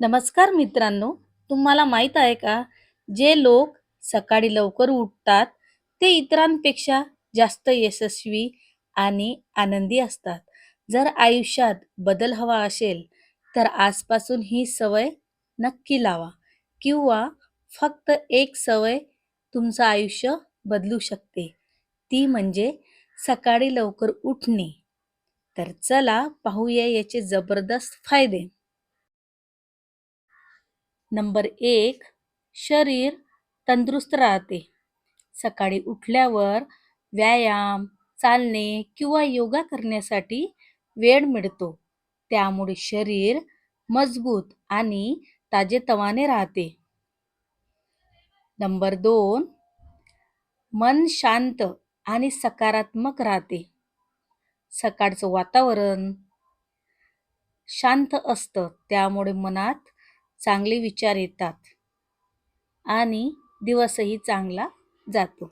नमस्कार मित्रांनो, तुम्हाला माहीत आहे का? जे लोक सकाळी लवकर उठतात, ते इतरांपेक्षा जास्त यशस्वी आणि आनंदी असतात. जर आयुष्यात बदल हवा असेल, तर आजपासून ही सवय नक्की लावा किंवा फक्त एक सवय तुमचं आयुष्य बदलू शकते. ती म्हणजे सकाळी लवकर उठणे. तर चला पाहूया याचे जबरदस्त फायदे. नंबर 1, शरीर तंदुरुस्त राहते. सकाळी उठल्यावर व्यायाम, चालणे किंवा योगा करण्यासाठी वेळ मिळतो. त्यामुळे शरीर मजबूत आणि ताजेतवाने राहते. नंबर 2, मन शांत आणि सकारात्मक राहते. सकाळचं वातावरण शांत असतं, त्यामुळे मनात चांगले विचार येतात आणि दिवसही चांगला जातो.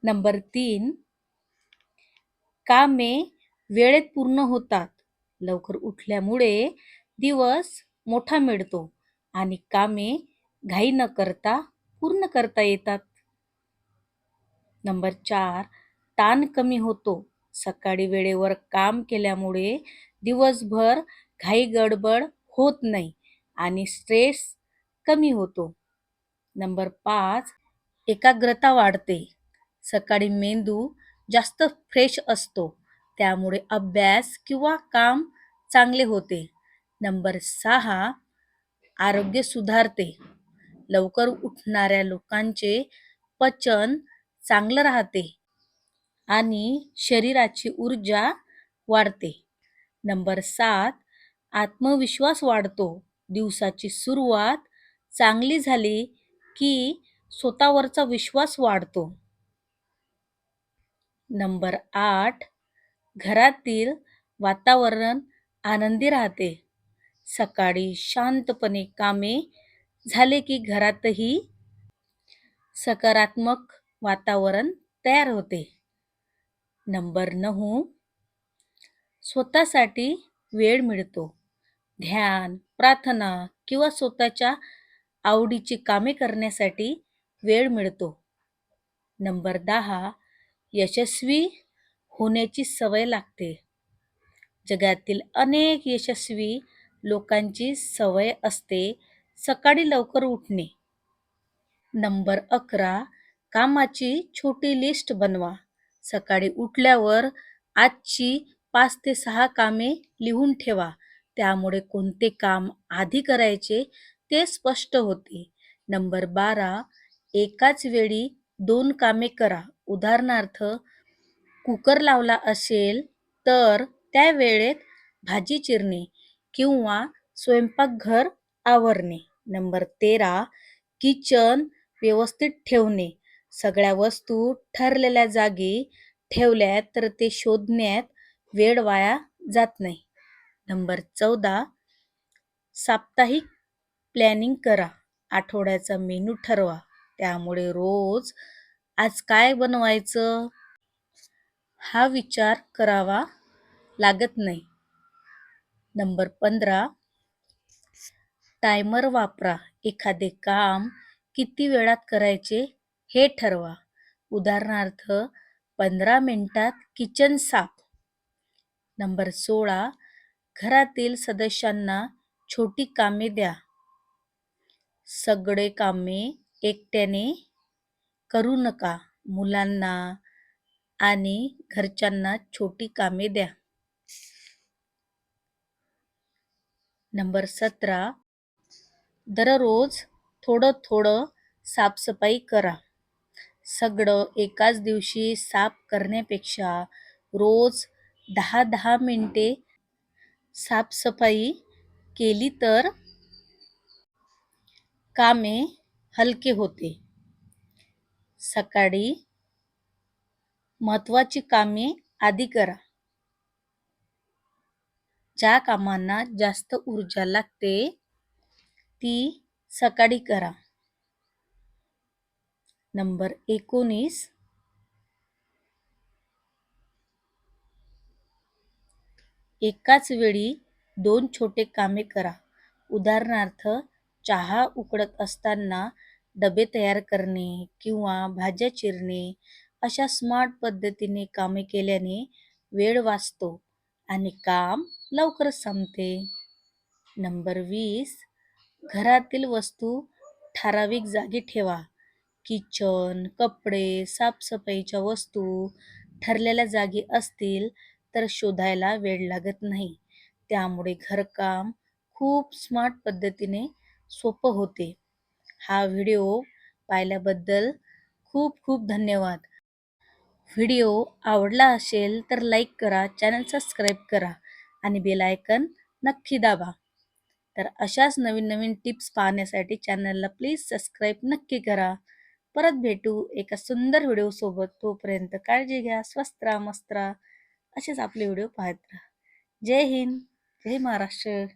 नंबर 3, कामे वेळेत पूर्ण होतात. लवकर उठल्यामुळे दिवस मोठा मिळतो आणि कामे घाई न करता पूर्ण करता येतात. नंबर 4, ताण कमी होतो. सकाळी वेळेवर काम केल्यामुळे दिवसभर घाई गडबड होत नाही आणि स्ट्रेस कमी होतो. नंबर 5, एकाग्रता वाढते. सकाळी मेंदू जास्त फ्रेश असतो, त्यामुळे अभ्यास किंवा काम चांगले होते. नंबर 6, आरोग्य सुधारते. लवकर उठणाऱ्या लोकांचे पचन चांगलं राहते आणि शरीराची ऊर्जा वाढते. नंबर 7, आत्मविश्वास वाढतो. दिवसाची सुरुवात चांगली झाली की स्वतःवरचा विश्वास वाढतो. नंबर 8, घरातील वातावरण आनंदी राहते. सकाळी शांतपणे कामे झाले की घरातही सकारात्मक वातावरण तयार होते. नंबर 9, स्वतःसाठी वेळ मिळतो. ध्यान, प्रार्थना किंवा स्वतःच्या आवडीची कामे करण्यासाठी वेळ मिळतो. नंबर 10, यशस्वी होण्याची सवय लागते. जगातील अनेक यशस्वी लोकांची सवय असते सकाळी लवकर उठणे. नंबर 11, कामाची छोटी लिस्ट बनवा. सकाळी उठल्यावर आजची 5 ते 6 कामे लिहून ठेवा. त्यामुळे कोणते काम आधी करायचे ते स्पष्ट होते. नंबर 12, एकाच वेळी 2 कामे करा. उदाहरणार्थ, कुकर लावला असेल तर त्या वेळेत भाजी चिरणे किंवा स्वयंपाकघर आवरणे. नंबर 13, किचन व्यवस्थित ठेवणे. सगळ्या वस्तू ठरलेल्या जागी ठेवल्या तर ते शोधण्यात वेळ वाया जात नाही. नंबर 14, साप्ताहिक प्लॅनिंग करा. आठवड्याचा मेनू ठरवा. त्यामुळे रोज आज काय बनवायचं हा विचार करावा लागत नाही. नंबर 15, टायमर वापरा. एखादे काम किती वेळात करायचे हे ठरवा. उदाहरणार्थ, 15 मिनिटात किचन साफ. नंबर 16, घरातील सदस्यांना छोटी कामे द्या. सगळे कामे एकट्याने करू नका. मुलांना आणि घरच्यांना छोटी कामे द्या. नंबर 17, दररोज थोडं थोडं साफसफाई करा. सगळं एकाच दिवशी साफ करण्यापेक्षा रोज 10-10 मिनिटे साफसफाई केली तर कामे हलके होते. सकाळी महत्त्वाची कामे आधी करा. ज्या कामांना जास्त ऊर्जा लागते ती सकाळी करा. नंबर 19, एकाच वेळी 2 छोटे कामे करा. उदाहरणार्थ, चहा उकळत असताना डबे तयार करणे किंवा भाज्या चिरणे अशा स्मार्ट पद्धतीने कामे केल्याने वेळ वाचतो आणि काम लवकर संपते. नंबर 20, घरातील वस्तू ठराविक जागी ठेवा. किचन, कपडे, साफसफाईच्या वस्तू ठरलेल्या जागी असतील तर शोधायला वेळ लागत नाही. त्यामुळे घरकाम खूप स्मार्ट पद्धतीने सोपं होते. हा व्हिडिओ पाहिल्याबद्दल खूप खूप धन्यवाद. व्हिडिओ आवडला असेल तर लाईक करा, चॅनल सबस्क्राईब करा आणि बेल आयकन नक्की दाबा. तर अशाच नवीन नवीन टिप्स पाहण्यासाठी चॅनलला प्लीज सबस्क्राईब नक्की करा. परत भेटू एका सुंदर व्हिडिओ सोबत. तोपर्यंत काळजी घ्या, स्वस्त राहा, मस्त राहा. असेच आपले व्हिडिओ पाहत राहा. जय हिंद, जय महाराष्ट्र.